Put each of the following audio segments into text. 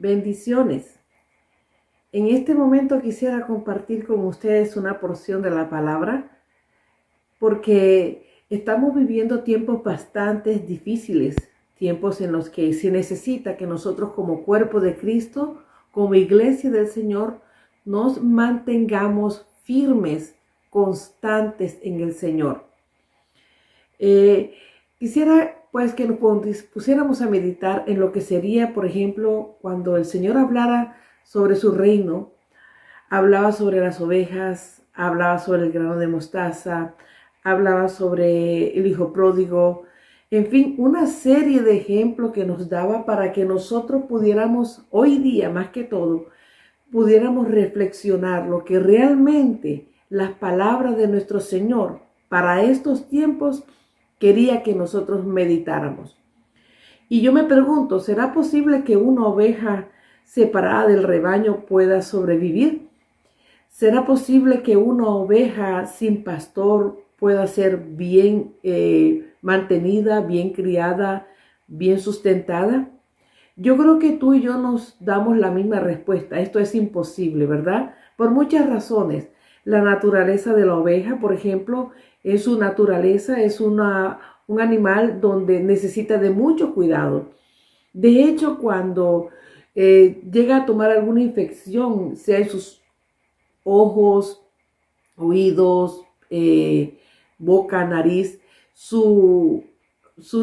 Bendiciones. En este momento quisiera compartir con ustedes una porción de la palabra porque estamos viviendo tiempos bastante difíciles, tiempos en los que se necesita que nosotros como cuerpo de Cristo, como iglesia del Señor, nos mantengamos firmes, constantes en el Señor. Quisiera pues que nos pusiéramos a meditar en lo que sería, por ejemplo, cuando el Señor hablara sobre su reino, hablaba sobre las ovejas, hablaba sobre el grano de mostaza, hablaba sobre el hijo pródigo, en fin, una serie de ejemplos que nos daba para que nosotros pudiéramos, hoy día más que todo, pudiéramos reflexionar lo que realmente las palabras de nuestro Señor para estos tiempos quería que nosotros meditáramos. Y yo me pregunto, ¿será posible que una oveja separada del rebaño pueda sobrevivir? ¿Será posible que una oveja sin pastor pueda ser bien mantenida, bien criada, bien sustentada? Yo creo que tú y yo nos damos la misma respuesta. Esto es imposible, ¿verdad? Por muchas razones. La naturaleza de la oveja, por ejemplo, en su naturaleza es un animal donde necesita de mucho cuidado. De hecho, cuando llega a tomar alguna infección, sea en sus ojos, oídos, boca, nariz, su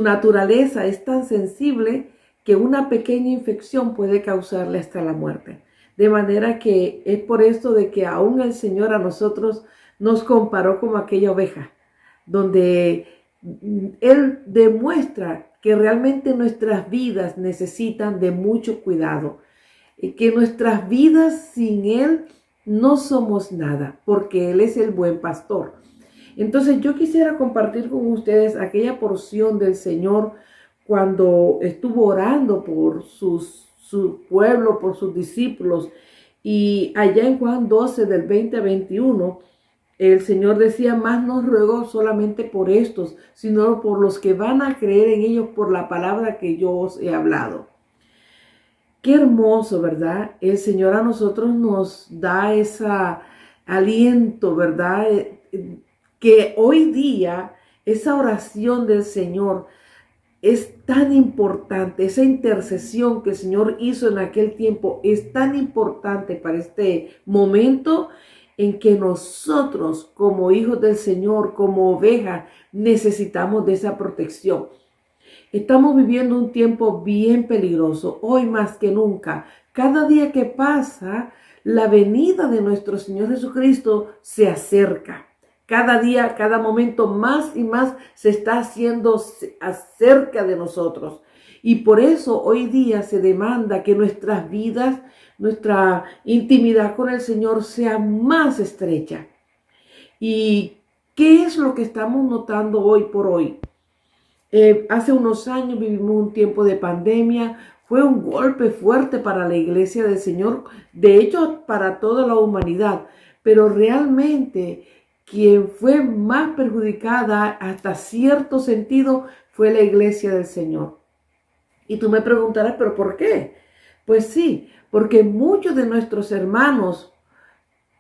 naturaleza es tan sensible que una pequeña infección puede causarle hasta la muerte. De manera que es por esto de que aún el Señor a nosotros nos comparó como aquella oveja, donde Él demuestra que realmente nuestras vidas necesitan de mucho cuidado, que nuestras vidas sin Él no somos nada, porque Él es el buen pastor. Entonces yo quisiera compartir con ustedes aquella porción del Señor cuando estuvo orando por su pueblo, por sus discípulos. Y allá en Juan 12, del 20 a 21, el Señor decía, más no ruego solamente por estos, sino por los que van a creer en ellos por la palabra que yo os he hablado. Qué hermoso, ¿verdad? El Señor a nosotros nos da ese aliento, ¿verdad? Que hoy día esa oración del Señor es tan importante, esa intercesión que el Señor hizo en aquel tiempo es tan importante para este momento en que nosotros como hijos del Señor, como ovejas, necesitamos de esa protección. Estamos viviendo un tiempo bien peligroso, hoy más que nunca. Cada día que pasa, la venida de nuestro Señor Jesucristo se acerca. Cada día, cada momento más y más se está haciendo acerca de nosotros. Y por eso hoy día se demanda que nuestras vidas, nuestra intimidad con el Señor sea más estrecha. ¿Y qué es lo que estamos notando hoy por hoy? Hace unos años vivimos un tiempo de pandemia. Fue un golpe fuerte para la iglesia del Señor, de hecho para toda la humanidad. Pero realmente quien fue más perjudicada hasta cierto sentido fue la iglesia del Señor. Y tú me preguntarás, ¿pero por qué? Pues sí, porque muchos de nuestros hermanos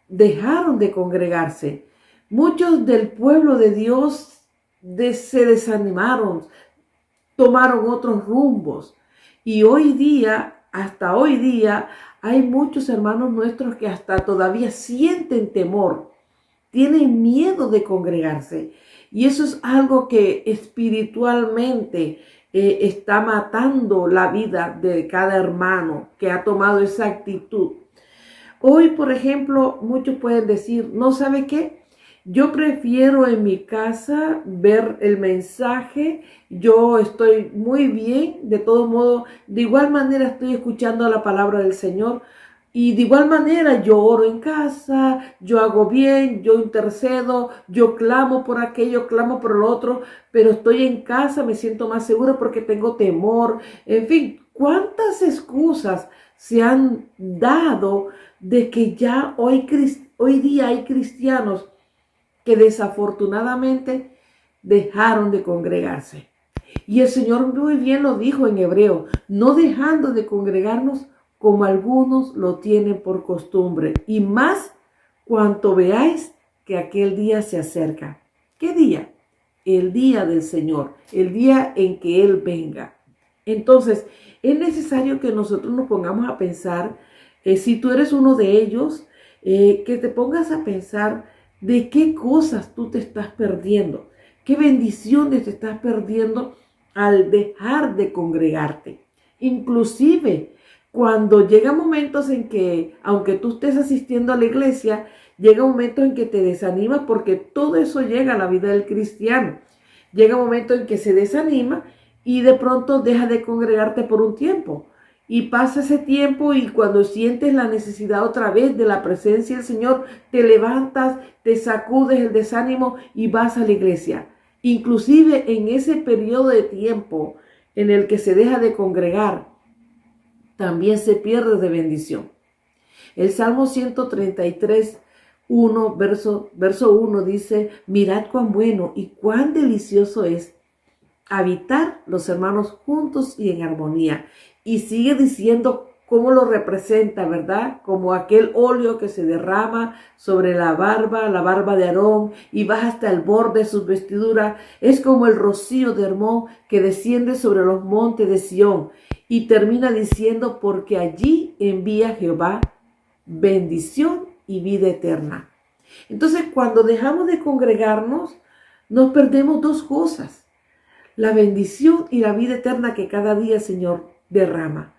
dejaron de congregarse. Muchos del pueblo de Dios se desanimaron, tomaron otros rumbos. Y hoy día, hasta hoy día, hay muchos hermanos nuestros que hasta todavía sienten temor, tienen miedo de congregarse. Y eso es algo que espiritualmente está matando la vida de cada hermano que ha tomado esa actitud. Hoy, por ejemplo, muchos pueden decir, ¿no sabe qué? Yo prefiero en mi casa ver el mensaje, yo estoy muy bien, de todo modo, de igual manera estoy escuchando la palabra del Señor y de igual manera yo oro en casa, yo hago bien, yo intercedo, yo clamo por aquello, clamo por lo otro, pero estoy en casa, me siento más seguro porque tengo temor, en fin, ¿cuántas excusas se han dado de que ya hoy día hay cristianos que desafortunadamente dejaron de congregarse? Y el Señor muy bien lo dijo en Hebreo, no dejando de congregarnos como algunos lo tienen por costumbre, y más cuanto veáis que aquel día se acerca. ¿Qué día? El día del Señor, el día en que Él venga. Entonces, es necesario que nosotros nos pongamos a pensar, si tú eres uno de ellos, que te pongas a pensar de qué cosas tú te estás perdiendo, qué bendiciones te estás perdiendo al dejar de congregarte. Inclusive, cuando llega momentos en que, aunque tú estés asistiendo a la iglesia, llega un momento en que te desanimas, porque todo eso llega a la vida del cristiano. Llega un momento en que se desanima y de pronto deja de congregarte por un tiempo. Y pasa ese tiempo, y cuando sientes la necesidad otra vez de la presencia del Señor, te levantas, te sacudes el desánimo y vas a la iglesia. Inclusive en ese periodo de tiempo en el que se deja de congregar, también se pierde de bendición. El Salmo 133, verso 1 dice: mirad cuán bueno y cuán delicioso es habitar los hermanos juntos y en armonía. Y sigue diciendo cómo lo representa, ¿verdad? Como aquel óleo que se derrama sobre la barba de Aarón, y baja hasta el borde de sus vestiduras. Es como el rocío de Hermón que desciende sobre los montes de Sión. Y termina diciendo: porque allí envía Jehová bendición y vida eterna. Entonces, cuando dejamos de congregarnos, nos perdemos dos cosas: la bendición y la vida eterna que cada día el Señor derrama.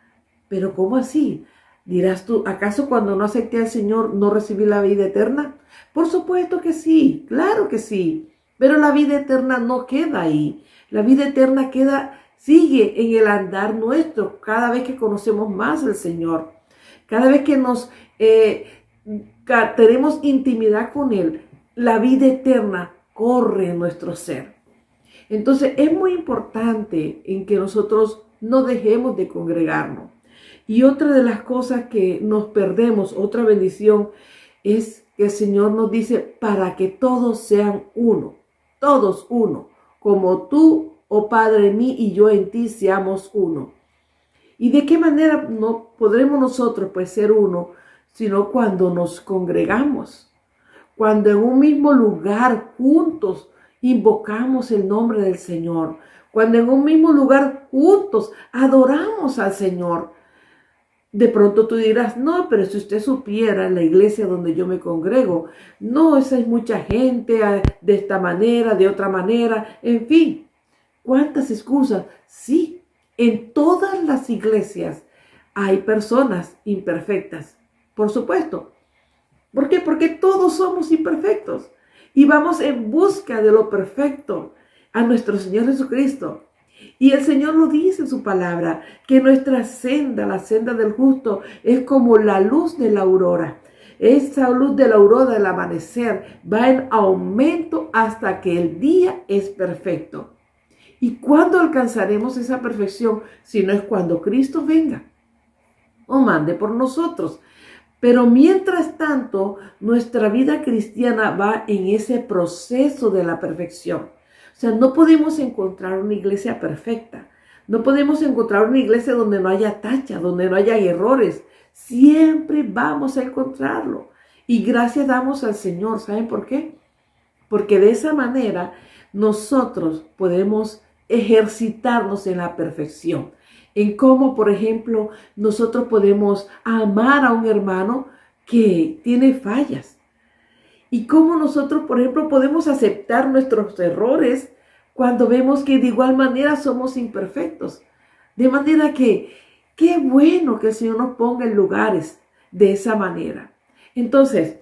Pero ¿cómo así? Dirás tú, ¿acaso cuando no acepté al Señor no recibí la vida eterna? Por supuesto que sí, claro que sí. Pero la vida eterna no queda ahí. La vida eterna sigue en el andar nuestro, cada vez que conocemos más al Señor. Cada vez que tenemos intimidad con Él, la vida eterna corre en nuestro ser. Entonces es muy importante en que nosotros no dejemos de congregarnos. Y otra de las cosas que nos perdemos, otra bendición, es que el Señor nos dice: para que todos sean uno, todos uno, como tú, oh Padre, en mí y yo en ti seamos uno. ¿Y de qué manera no podremos nosotros pues ser uno? Sino cuando nos congregamos, cuando en un mismo lugar juntos invocamos el nombre del Señor, cuando en un mismo lugar juntos adoramos al Señor. De pronto tú dirás: no, pero si usted supiera la iglesia donde yo me congrego, no, esa es mucha gente, de esta manera, de otra manera, en fin, ¿cuántas excusas? Sí, en todas las iglesias hay personas imperfectas, por supuesto. ¿Por qué? Porque todos somos imperfectos y vamos en busca de lo perfecto, a nuestro Señor Jesucristo. Y el Señor lo dice en su palabra, que nuestra senda, la senda del justo, es como la luz de la aurora. Esa luz de la aurora del amanecer va en aumento hasta que el día es perfecto. ¿Y cuándo alcanzaremos esa perfección? Si no es cuando Cristo venga o mande por nosotros. Pero mientras tanto, nuestra vida cristiana va en ese proceso de la perfección. O sea, no podemos encontrar una iglesia perfecta. No podemos encontrar una iglesia donde no haya tacha, donde no haya errores. Siempre vamos a encontrarlo. Y gracias damos al Señor. ¿Saben por qué? Porque de esa manera nosotros podemos ejercitarnos en la perfección. En cómo, por ejemplo, nosotros podemos amar a un hermano que tiene fallas. Y cómo nosotros, por ejemplo, podemos aceptar nuestros errores cuando vemos que de igual manera somos imperfectos. De manera que, qué bueno que el Señor nos ponga en lugares de esa manera. Entonces,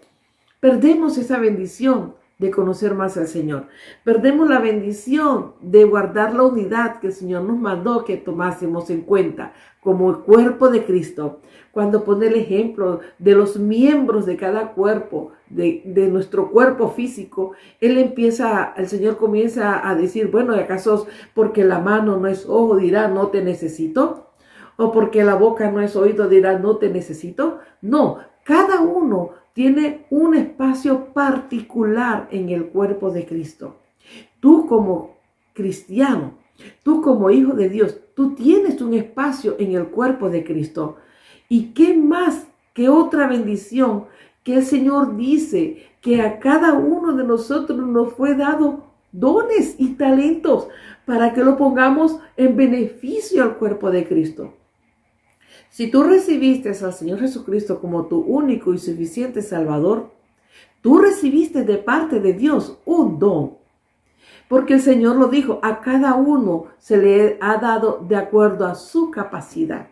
perdemos esa bendición de conocer más al Señor. Perdemos la bendición de guardar la unidad que el Señor nos mandó que tomásemos en cuenta como el cuerpo de Cristo. Cuando pone el ejemplo de los miembros de cada cuerpo, de nuestro cuerpo físico, el Señor comienza a decir: bueno, ¿acaso porque la mano no es ojo dirá no te necesito? ¿O porque la boca no es oído dirá no te necesito? No, cada uno tiene un espacio particular en el cuerpo de Cristo. Tú como cristiano, tú como hijo de Dios, tú tienes un espacio en el cuerpo de Cristo. ¿Y qué más que otra bendición que el Señor dice que a cada uno de nosotros nos fue dado dones y talentos para que lo pongamos en beneficio al cuerpo de Cristo? Si tú recibiste al Señor Jesucristo como tu único y suficiente Salvador, tú recibiste de parte de Dios un don. Porque el Señor lo dijo, a cada uno se le ha dado de acuerdo a su capacidad.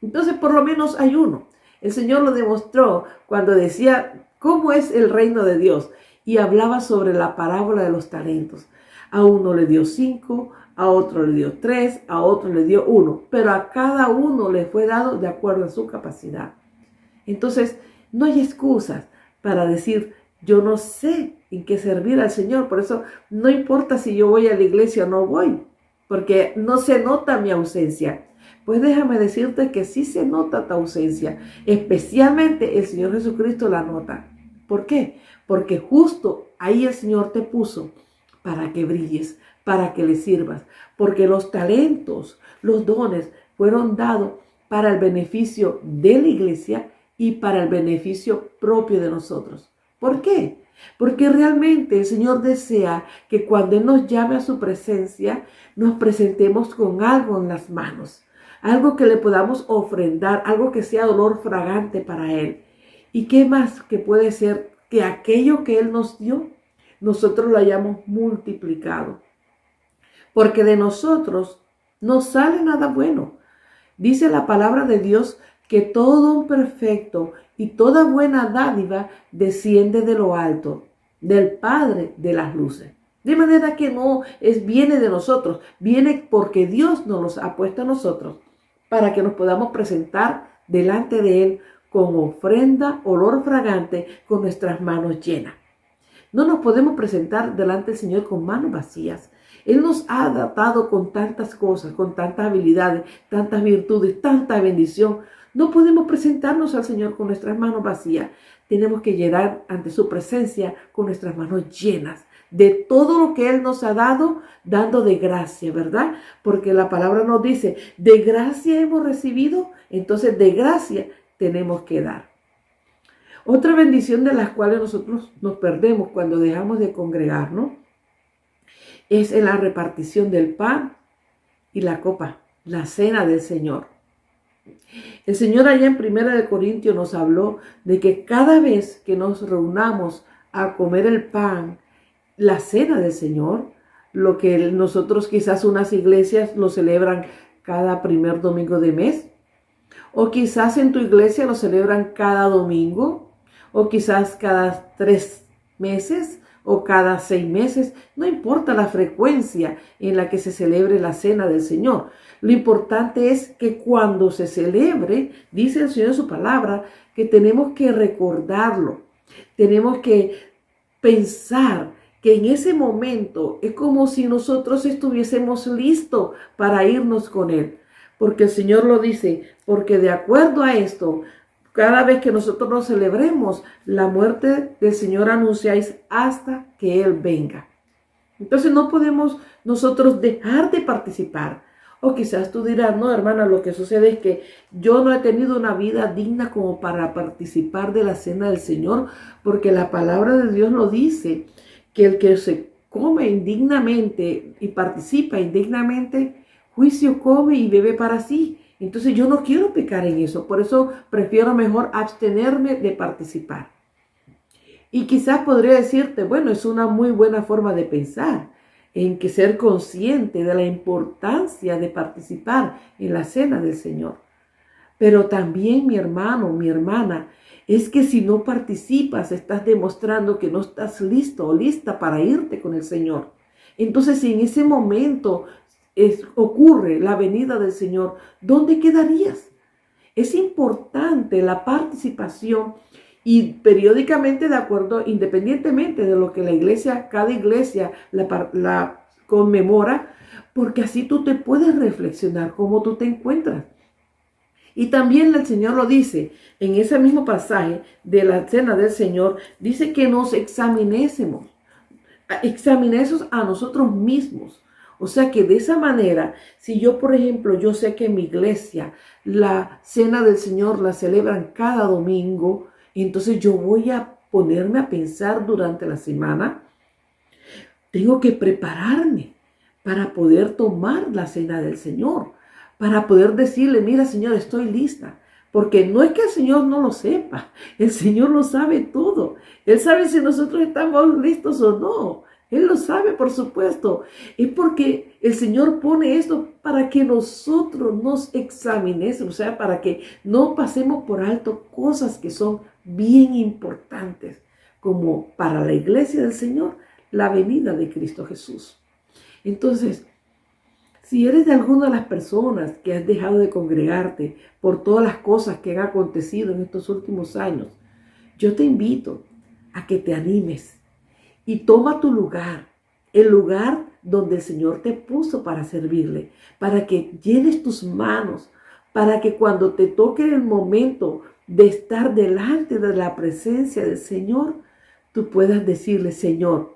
Entonces, por lo menos hay uno. El Señor lo demostró cuando decía cómo es el reino de Dios y hablaba sobre la parábola de los talentos. A uno le dio 5, a otro le dio 3, a otro le dio 1, pero a cada uno le fue dado de acuerdo a su capacidad. Entonces, no hay excusas para decir, yo no sé en qué servir al Señor, por eso no importa si yo voy a la iglesia o no voy, porque no se nota mi ausencia. Pues déjame decirte que sí se nota tu ausencia, especialmente el Señor Jesucristo la nota. ¿Por qué? Porque justo ahí el Señor te puso para que brilles, para que le sirvas, porque los talentos, los dones fueron dados para el beneficio de la iglesia y para el beneficio propio de nosotros. ¿Por qué? Porque realmente el Señor desea que cuando Él nos llame a su presencia, nos presentemos con algo en las manos, algo que le podamos ofrendar, algo que sea olor fragante para Él. ¿Y qué más que puede ser que aquello que Él nos dio, nosotros lo hayamos multiplicado? Porque de nosotros no sale nada bueno. Dice la palabra de Dios que todo don perfecto y toda buena dádiva desciende de lo alto, del Padre de las luces. De manera que viene de nosotros, viene porque Dios nos los ha puesto a nosotros para que nos podamos presentar delante de Él con ofrenda, olor fragante, con nuestras manos llenas. No nos podemos presentar delante del Señor con manos vacías. Él nos ha dotado con tantas cosas, con tantas habilidades, tantas virtudes, tanta bendición. No podemos presentarnos al Señor con nuestras manos vacías. Tenemos que llegar ante su presencia con nuestras manos llenas de todo lo que Él nos ha dado, dando de gracia, ¿verdad? Porque la palabra nos dice, de gracia hemos recibido, entonces de gracia tenemos que dar. Otra bendición de las cuales nosotros nos perdemos cuando dejamos de congregarnos es en la repartición del pan y la copa, la cena del Señor. El Señor allá en 1 Corintios nos habló de que cada vez que nos reunamos a comer el pan, la cena del Señor, lo que nosotros quizás unas iglesias lo celebran cada primer domingo de mes, o quizás en tu iglesia lo celebran cada domingo, o quizás cada 3 meses, o cada 6 meses, no importa la frecuencia en la que se celebre la cena del Señor. Lo importante es que cuando se celebre, dice el Señor en su palabra, que tenemos que recordarlo, tenemos que pensar que en ese momento es como si nosotros estuviésemos listos para irnos con Él. Porque el Señor lo dice, porque de acuerdo a esto, cada vez que nosotros nos celebremos la muerte del Señor anunciáis hasta que Él venga. Entonces no podemos nosotros dejar de participar. O quizás tú dirás, no hermana, lo que sucede es que yo no he tenido una vida digna como para participar de la cena del Señor, porque la palabra de Dios lo dice, que el que se come indignamente y participa indignamente, juicio come y bebe para sí. Entonces yo no quiero pecar en eso, por eso prefiero mejor abstenerme de participar. Y quizás podría decirte, bueno, es una muy buena forma de pensar, en que ser consciente de la importancia de participar en la cena del Señor. Pero también, mi hermano, mi hermana, es que si no participas, estás demostrando que no estás listo o lista para irte con el Señor. Entonces, si en ese momento ocurre la venida del Señor, ¿dónde quedarías? Es importante la participación y periódicamente, de acuerdo, independientemente de lo que cada iglesia la conmemora, porque así tú te puedes reflexionar cómo tú te encuentras. Y también el Señor lo dice en ese mismo pasaje de la cena del Señor, dice que nos examinemos a nosotros mismos. O sea que de esa manera, si yo, por ejemplo, yo sé que en mi iglesia la cena del Señor la celebran cada domingo, entonces yo voy a ponerme a pensar durante la semana, tengo que prepararme para poder tomar la cena del Señor, para poder decirle, mira Señor, estoy lista. Porque no es que el Señor no lo sepa, el Señor lo sabe todo. Él sabe si nosotros estamos listos o no. Él lo sabe, por supuesto. Es porque el Señor pone esto para que nosotros nos examinemos, o sea, para que no pasemos por alto cosas que son bien importantes, como para la iglesia del Señor, la venida de Cristo Jesús. Entonces, si eres de alguna de las personas que has dejado de congregarte por todas las cosas que han acontecido en estos últimos años, yo te invito a que te animes y toma tu lugar, el lugar donde el Señor te puso para servirle, para que llenes tus manos, para que cuando te toque el momento de estar delante de la presencia del Señor, tú puedas decirle, Señor,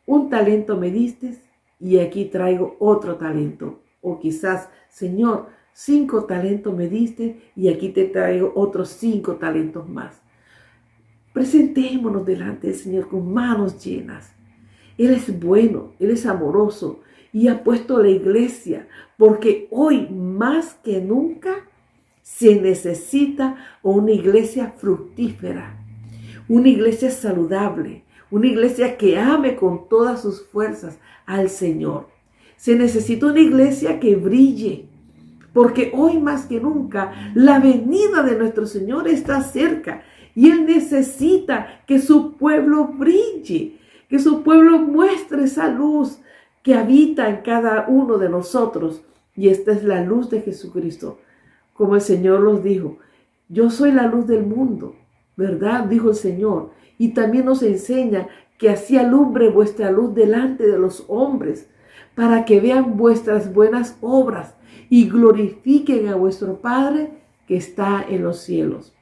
un talento me diste y aquí traigo otro talento. O quizás, Señor, 5 talentos me diste y aquí te traigo otros 5 talentos más. Presentémonos delante del Señor con manos llenas. Él es bueno, Él es amoroso y ha puesto la iglesia porque hoy más que nunca se necesita una iglesia fructífera, una iglesia saludable, una iglesia que ame con todas sus fuerzas al Señor. Se necesita una iglesia que brille, porque hoy más que nunca la venida de nuestro Señor está cerca y Él necesita que su pueblo brille, que su pueblo muestre esa luz que habita en cada uno de nosotros. Y esta es la luz de Jesucristo. Como el Señor los dijo, yo soy la luz del mundo, ¿verdad? Dijo el Señor. Y también nos enseña que así alumbre vuestra luz delante de los hombres, para que vean vuestras buenas obras y glorifiquen a vuestro Padre que está en los cielos.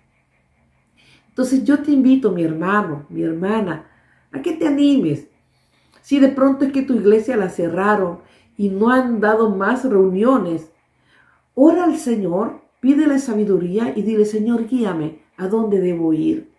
Entonces yo te invito, mi hermano, mi hermana, a que te animes. Si de pronto es que tu iglesia la cerraron y no han dado más reuniones, ora al Señor, pídele sabiduría y dile, Señor, guíame a dónde debo ir.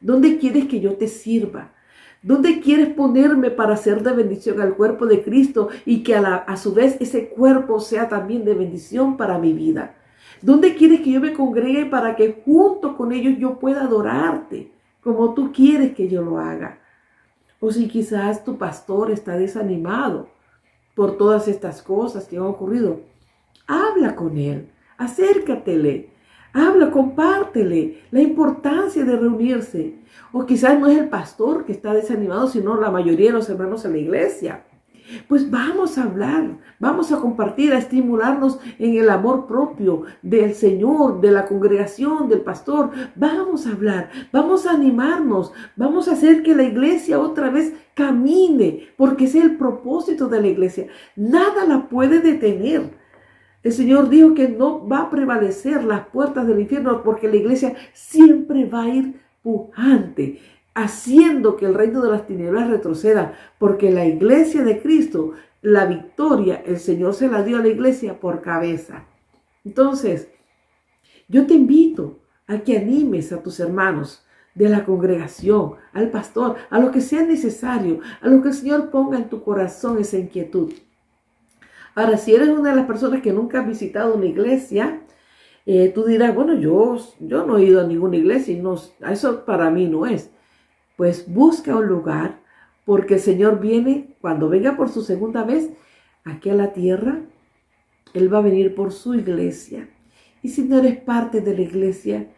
¿Dónde quieres que yo te sirva? ¿Dónde quieres ponerme para ser de bendición al cuerpo de Cristo y que a su vez ese cuerpo sea también de bendición para mi vida? ¿Dónde quieres que yo me congregue para que junto con ellos yo pueda adorarte como tú quieres que yo lo haga? O si quizás tu pastor está desanimado por todas estas cosas que han ocurrido, habla con él, acércatele. Habla, compártele la importancia de reunirse. O quizás no es el pastor que está desanimado, sino la mayoría de los hermanos en la iglesia. Pues vamos a hablar, vamos a compartir, a estimularnos en el amor propio del Señor, de la congregación, del pastor. Vamos a hablar, vamos a animarnos, vamos a hacer que la iglesia otra vez camine, porque ese es el propósito de la iglesia. Nada la puede detener. El Señor dijo que no va a prevalecer las puertas del infierno porque la iglesia siempre va a ir pujante, haciendo que el reino de las tinieblas retroceda, porque la iglesia de Cristo, la victoria, el Señor se la dio a la iglesia por cabeza. Entonces, yo te invito a que animes a tus hermanos de la congregación, al pastor, a lo que sea necesario, a lo que el Señor ponga en tu corazón esa inquietud. Ahora, si eres una de las personas que nunca has visitado una iglesia, tú dirás, bueno, yo no he ido a ninguna iglesia y eso para mí no es. Pues busca un lugar, porque el Señor viene, cuando venga por su segunda vez aquí a la tierra, Él va a venir por su iglesia. Y si no eres parte de la iglesia,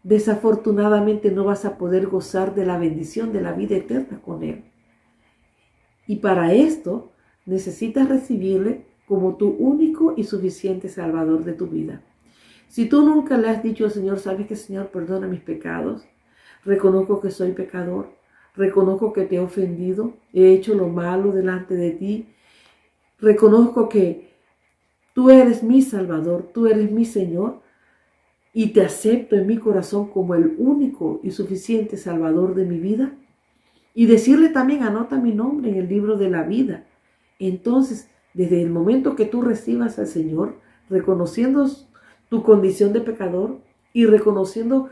desafortunadamente no vas a poder gozar de la bendición de la vida eterna con Él. Y para esto necesitas recibirle como tu único y suficiente Salvador de tu vida. Si tú nunca le has dicho al Señor, ¿sabes que Señor perdona mis pecados? Reconozco que soy pecador, reconozco que te he ofendido, he hecho lo malo delante de ti, reconozco que tú eres mi Salvador, tú eres mi Señor y te acepto en mi corazón como el único y suficiente Salvador de mi vida. Y decirle también, anota mi nombre en el libro de la vida. Entonces, desde el momento que tú recibas al Señor, reconociendo tu condición de pecador y reconociendo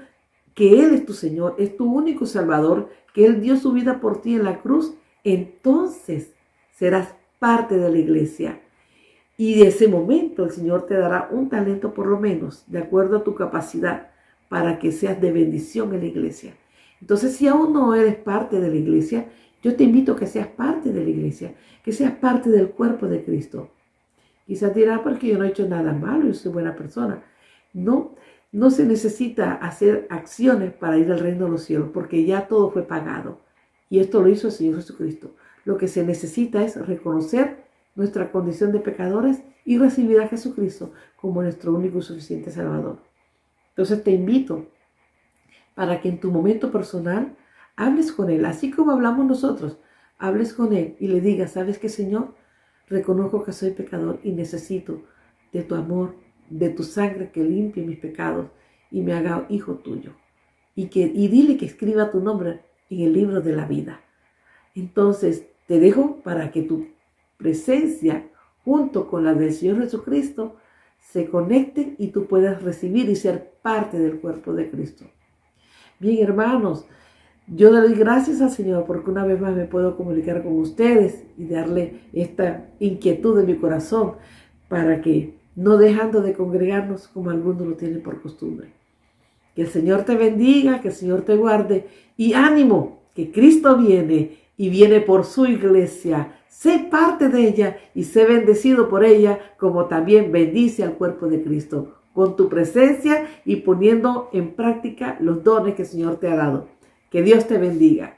que Él es tu Señor, es tu único Salvador, que Él dio su vida por ti en la cruz, entonces serás parte de la iglesia. Y de ese momento el Señor te dará un talento por lo menos, de acuerdo a tu capacidad, para que seas de bendición en la iglesia. Entonces, si aún no eres parte de la iglesia, yo te invito a que seas parte de la iglesia, que seas parte del cuerpo de Cristo. Quizás dirás, porque yo no he hecho nada malo, yo soy buena persona. No se necesita hacer acciones para ir al reino de los cielos, porque ya todo fue pagado. Y esto lo hizo el Señor Jesucristo. Lo que se necesita es reconocer nuestra condición de pecadores y recibir a Jesucristo como nuestro único y suficiente Salvador. Entonces te invito para que en tu momento personal hables con Él, así como hablamos nosotros, hables con Él y le digas, ¿sabes qué, Señor? Reconozco que soy pecador y necesito de tu amor, de tu sangre que limpie mis pecados y me haga hijo tuyo. Y dile que escriba tu nombre en el libro de la vida. Entonces te dejo para que tu presencia junto con la del Señor Jesucristo se conecten y tú puedas recibir y ser parte del cuerpo de Cristo. Bien, hermanos, yo le doy gracias al Señor porque una vez más me puedo comunicar con ustedes y darle esta inquietud de mi corazón para que no dejando de congregarnos como algunos lo tienen por costumbre. Que el Señor te bendiga, que el Señor te guarde y ánimo, que Cristo viene y viene por su iglesia. Sé parte de ella y sé bendecido por ella, como también bendice al cuerpo de Cristo, con tu presencia y poniendo en práctica los dones que el Señor te ha dado. Que Dios te bendiga.